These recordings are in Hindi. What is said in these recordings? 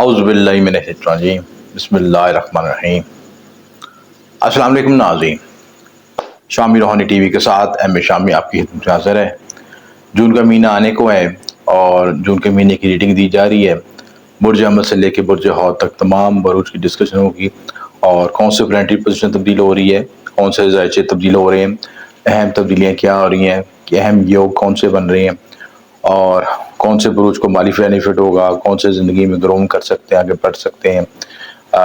औज़ुबिल्लाहि मिनश्शैतानिर्रजीम बिस्मिल्लाहिर्रहमानिर्रहीम। अस्सलाम वालेकुम नाज़रीन, शामी रूहानी टीवी के साथ एम ए शामी आपकी खिदमत में हाज़िर है। जून का महीना आने को है और जून के महीने की रीडिंग दी जा रही है। बुर्ज अमल से लेकर बुर्ज हौद तक तमाम बुरूज की डिस्कशन होगी और कौन से प्लानेटरी पोजीशन तब्दील हो रही है, कौन से ज़ायचे तब्दील हो रहे हैं, अहम तब्दीलियाँ क्या हो रही हैं, कि अहम योग कौन से बन रहे हैं और कौन से बुरूज को माली बेनिफिट होगा, कौन से ज़िंदगी में ग्रोम कर सकते हैं, आगे बढ़ सकते हैं।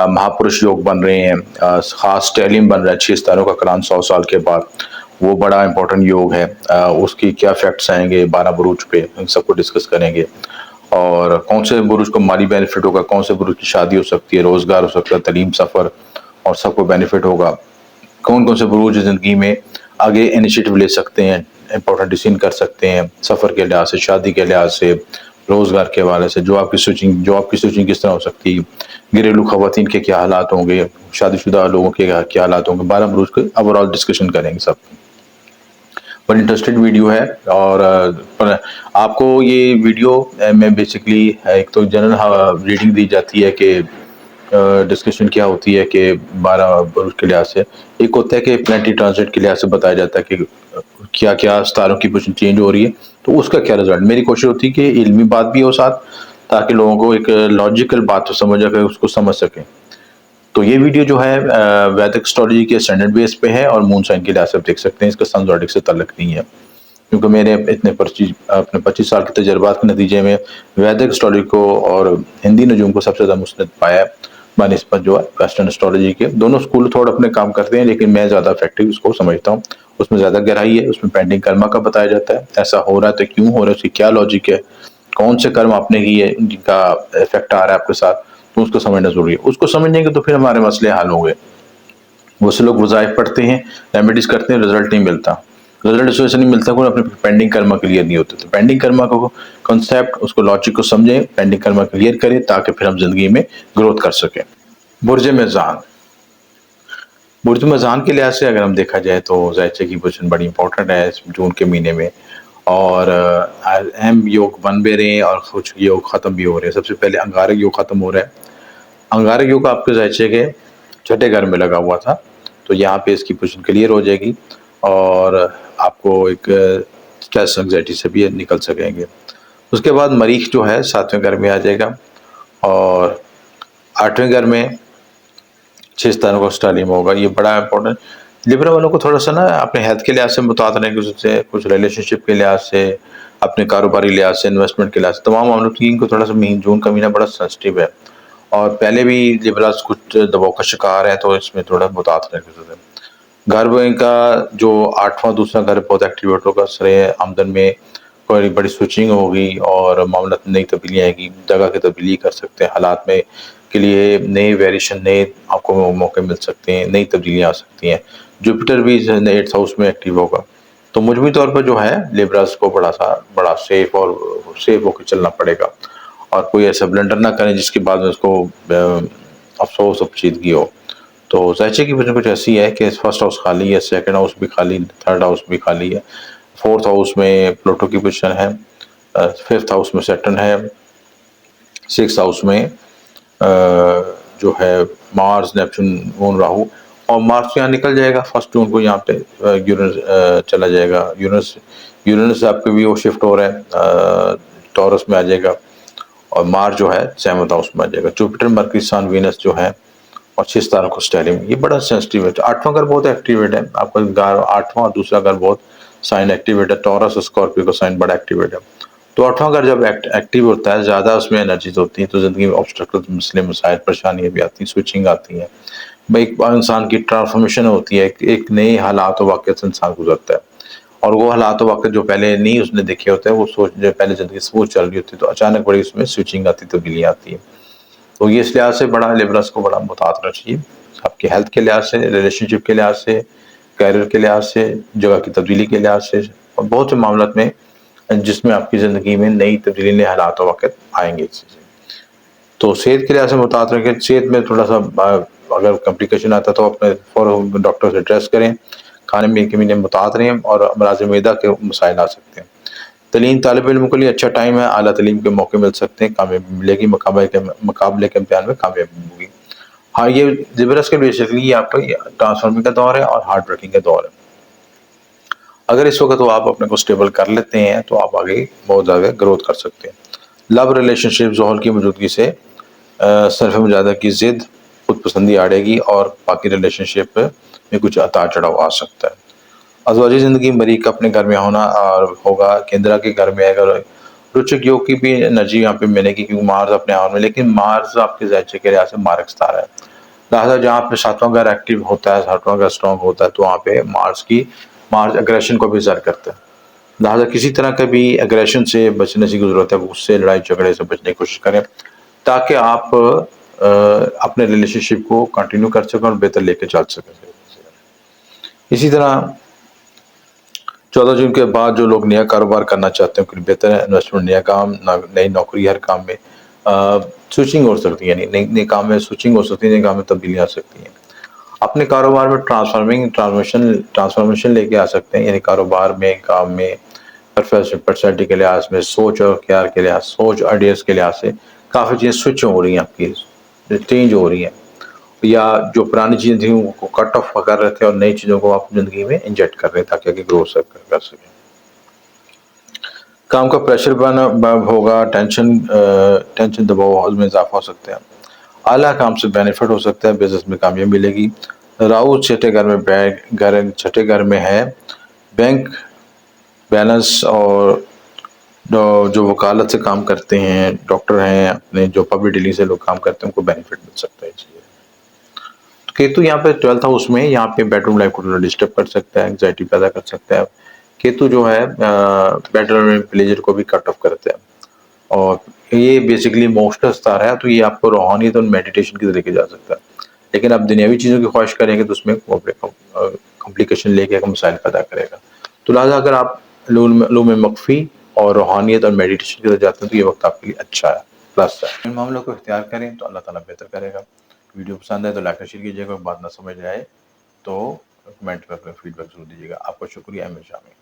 महापुरुष योग बन रहे हैं, ख़ास स्टेलियम बन रहा है 6 सितारों का क्रान 100 साल के बाद, वो बड़ा इंपॉर्टेंट योग है। उसकी क्या इफेक्ट्स आएंगे 12 बुरूज पे, इन सबको डिस्कस करेंगे। और कौन से बुरूज को माली बेनिफिट होगा, कौन से बुरूज की शादी हो सकती है, रोज़गार हो सकता है, तलीम, सफ़र और सबको बेनिफिट होगा। कौन कौन से बुरूज ज़िंदगी में आगे इनिशिएटिव ले सकते हैं, इंपॉर्टेंट डिसीजन कर सकते हैं, सफ़र के लिहाज से, शादी के लिहाज से, रोज़गार के हवाले से, जॉब की स्विचिंग किस तरह हो सकती है, घरेलू ख़वातीन के क्या हालात होंगे, शादीशुदा लोगों के क्या हालात होंगे। 12 बुरूज के ओवरऑल डिस्कशन करेंगे सब। बड़ी इंटरेस्टेड वीडियो है और आपको ये वीडियो में बेसिकली एक तो जनरल रीडिंग दी जाती है कि डिस्कशन क्या होती है कि 12 बुरूज के लिहाज से। एक होता है कि प्लानेटरी ट्रांजिट के लिहाज से बताया जाता है कि क्या क्या सितारों की पोजीशन चेंज हो रही है, तो उसका क्या रिजल्ट। मेरी कोशिश होती है कि इल्मी बात भी हो साथ, ताकि लोगों को एक लॉजिकल बात तो समझ आकर उसको समझ सकें। तो ये वीडियो जो है वैदिक एस्ट्रोलॉजी के स्टैंडर्ड बेस पे है और मून साइन के लिहाज से आप देख सकते हैं, इसका सन ज़ोडिएक से ताल्लुक नहीं है, क्योंकि मेरे अपने 25 साल के तजर्बात के नतीजे में वैदिक एस्ट्रोलॉजी को और हिंदी नजूम को सबसे ज़्यादा मुस्नद पाया है बनिस्बत जो है वेस्टर्न एस्ट्रोलॉजी के। दोनों स्कूल थोड़ा अपने काम करते हैं, लेकिन मैं ज़्यादा इफेक्टिव उसको समझता हूँ। उसमें ज़्यादा गहराई है, उसमें पेंडिंग कर्मा का बताया जाता है, ऐसा हो रहा है तो क्यों हो रहा है, उसकी क्या लॉजिक है, कौन से कर्म आपने किए जिनका इफेक्ट आ रहा है आपके साथ, तो उसको समझना ज़रूरी है। उसको समझेंगे तो फिर हमारे मसले हल होंगे। बहुत से लोग वज़ाइफ पढ़ते हैं, रेमेडीज़ करते हैं, रिजल्ट नहीं मिलता। रिजल्ट इस वजह से नहीं मिलता कि अपने पेंडिंग कर्मा क्लियर नहीं होते। तो पेंडिंग कर्मा को कॉन्सेप्ट, उसको लॉजिक को समझें, पेंडिंग कर्मा क्लियर करें, ताकि फिर हम ज़िंदगी में ग्रोथ कर सकें। बुर्ज मेज़ान, बुर्ज मेज़ान के लिहाज से अगर हम देखा जाए तो ज़ायचे की पोजीशन बड़ी इंपॉर्टेंट है इस जून के महीने में। और अहम योग बन भी रहे हैं और कुछ योग ख़त्म भी हो रहे हैं। सबसे पहले अंगारक योग ख़त्म हो रहा है। अंगारक योग आपके ज़ायचे के छठे घर में लगा हुआ था, तो यहाँ पे इसकी पोजीशन क्लियर हो जाएगी और आपको एक स्ट्रेस एंग्जाइटी से भी निकल सकेंगे। उसके बाद मरीख जो है 7वें घर में आ जाएगा और 8वें घर में 6 सितारों का स्टालिम होगा। ये बड़ा इंपॉर्टेंट। लिब्रा वालों को थोड़ा सा ना अपने हेल्थ के लिहाज से मुताद रहने की से, कुछ रिलेशनशिप के लिहाज से, अपने कारोबारी लिहाज से, इन्वेस्टमेंट के लिहाज से, तमाम मामलों की इनको थोड़ा सा जून का महीना बड़ा सेंसिटिव है और पहले भी लिब्रास कुछ दबाव का शिकार है, तो इसमें थोड़ा मुताद रहने की ज़रूरत है। घर का जो 8वां दूसरा घर बहुत एक्टिवेट होगा, सरे आमदन में कोई बड़ी स्विचिंग होगी और मामला नई तब्दीली आएगी, जगह की तब्दीली कर सकते हैं, हालात में के लिए नए वेरिएशन, नए आपको मौके मिल सकते हैं, नई तब्दीलियाँ आ सकती हैं। जुपिटर भी 8th हाउस में एक्टिव होगा, तो मजमूई तौर पर जो है लिब्रास को बड़ा सेफ होकर चलना पड़ेगा और कोई ऐसा ब्लंडर ना करें जिसके बाद में उसको अफसोस और पेचीदगी हो। तो ज़ायचे की वजह कुछ ऐसी है कि फर्स्ट हाउस खाली है, सेकंड हाउस भी खाली, थर्ड हाउस भी खाली है, फोर्थ हाउस में प्लूटो की पोजीशन है, फिफ्थ हाउस में सैटर्न है, सिक्स हाउस में जो है मार्स, नेपच्यून, मून, राहु। और मार्स यहाँ निकल जाएगा 1 जून को, यहाँ पे यूरेनस चला जाएगा। यूरेनस आपके भी वो शिफ्ट हो रहा है, टॉरस में आ जाएगा और मार्स जो है 7th हाउस में आ जाएगा। जुपिटर, मरकरी, सन, वीनस जो है और 6 सितारों को स्टेलियम, ये बड़ा सेंसिटिव है। 8वां घर बहुत एक्टिवेट है, आपका घर 8वां और दूसरा घर बहुत साइन एक्टिवेट है। टॉरस और स्कॉर्पियो का साइन बड़ा एक्टिवेट है। तो 8वां घर जब एक्टिव होता है, ज़्यादा उसमें एनर्जीज होती हैं, तो ज़िंदगी में ऑब्स्टेकल्स, मसले, मसाइल, परेशानियाँ भी आती हैं, स्विचिंग आती हैं। भाई एक इंसान की ट्रांसफॉर्मेशन होती है, एक नए हालात व वाक़ियात से इंसान गुजरता है और वो हालात व वाक़ियात जो पहले नहीं उसने देखे होते हैं, वो सोच जो पहले ज़िंदगी स्मूथ चल रही होती है, तो अचानक बड़ी उसमें स्विचिंग आती, तब्दीलियाँ आती हैं। तो ये इस लिहाज से बड़ा लिब्रस को बड़ा मुताद रहना चाहिए, आपके हेल्थ के लिहाज से, रिलेशनशिप के लिहाज से, करियर के लिहाज से, जगह की तब्दीली के लिहाज से और बहुत से मामलों में जिसमें आपकी ज़िंदगी में नई तब्दीली, नए हालात व वाक़ियात आएँगे। तो सेहत के लिहाज से मुताद रहें, सेहत में थोड़ा सा अगर कॉम्प्लिकेशन आता है तो अपने फ़ौरन डॉक्टर से एड्रेस करें, खाने में के मुताद रहें और अमराज़ मैदा के मसाइल आ सकते हैं। तलीम तालिब इल्म के लिए अच्छा टाइम है, आला तलीम के मौके मिल सकते हैं, कामयाबी मिलेगी, मुकाबले के इम्तिहान में कामयाबी होगी। हाँ, ये ज़बरदस्त के बेसिकली ये आपका ट्रांसफार्मिंग का दौर है और हार्ड वर्किंग का दौर है। अगर इस वक्त वो आप अपने को स्टेबल कर लेते हैं तो आप आगे बहुत ज़्यादा ग्रोथ कर सकते हैं। लव रिलेशनशिप ज़ोहल की मौजूदगी से सरफ़ मुजाहिदा की ज़िद, खुद पसंदी आड़ेगी और बाकी रिलेशनशिप में कुछ उतार चढ़ाव आ सकता है। अज़वाजी ज़िंदगी मरीज़ का अपने घर में होना और होगा, केंद्रा के घर में अगर रुचक योग की भी एनर्जी यहाँ पे मिलेगी क्योंकि मार्स अपने हाथ में, लेकिन मार्स आपके ज़ायचे के लिहाज से मारक सितारा है। लिहाजा जहाँ पे सातवां घर एक्टिव होता है, सातवां घर स्ट्रॉन्ग होता है, तो वहाँ पे मार्स अग्रेशन को भी ज़ाहिर करता है। लिहाजा किसी तरह का भी एग्रेशन से बचने की ज़रूरत है, गुस्से लड़ाई झगड़े से बचने की कोशिश करें ताकि आप अपने रिलेशनशिप को कंटिन्यू कर सकें और बेहतर लेके चल सकें। इसी तरह 14 जून के बाद जो लोग नया कारोबार करना चाहते हैं उनके लिए बेहतर है, इन्वेस्टमेंट, नया काम, नई नौकरी, हर काम में स्विचिंग हो सकती है, यानी नई नए काम में स्विचिंग हो सकती है, नए काम में तब्दीली आ सकती है। अपने कारोबार में ट्रांसफॉर्मेशन लेके आ सकते हैं, यानी कारोबार में, काम में, पर्सनैलिटी के लिहाज में, सोच और ख्याल के लिहाज, सोच आइडियाज़ के लिहाज से काफ़ी चीज़ें स्विच हो रही हैं आपकी, चेंज हो रही हैं, या जो पुरानी चीज़ें थी उनको कट ऑफ कर रहे थे और नई चीज़ों को आप ज़िंदगी में इंजेक्ट कर रहे हैं ताकि आगे ग्रो कर सकें। काम का प्रेशर होगा, टेंशन दबाव में इजाफा हो सकता है, आला काम से बेनिफिट हो सकता है, बिजनेस में कामयाबी मिलेगी। राहु छठे घर में छठे घर में है, बैंक बैलेंस और जो वकालत से काम करते हैं, डॉक्टर हैं, अपने जो पब्लिक डीलिंग से लोग काम करते हैं उनको बेनिफिट मिल सकता है। तो केतु यहाँ पे 12th हाउस में, यहाँ पे बेडरूम लाइफ को डिस्टर्ब कर सकता है, एंग्जाइटी पैदा कर सकता है। केतु जो है बेडरूम में प्लेजर को भी कट ऑफ करता है और ये बेसिकली इमोशनल सितारा है, तो ये आपको रूहानियत और मेडिटेशन की तरफ लेके जा सकता है। लेकिन आप दुनियावी चीज़ों की ख्वाहिश करेंगे तो उसमें कॉम्प्लिकेशन लेके एक मसाइल पैदा करेगा। तो लिहाजा अगर आप उलूम मख्फ़ी और रूहानियत और मेडिटेशन की तरफ जाते हैं तो ये वक्त आपके लिए अच्छा है, प्लस है। इन मामलों को इख्तियार करें तो अल्लाह ताला बेहतर करेगा। वीडियो पसंद आए तो लाइक और शेयर कीजिएगा, बात ना समझ आए तो कमेंट में अपना फीडबैक ज़रूर दीजिएगा। आपका शुक्रिया, हमेशा में।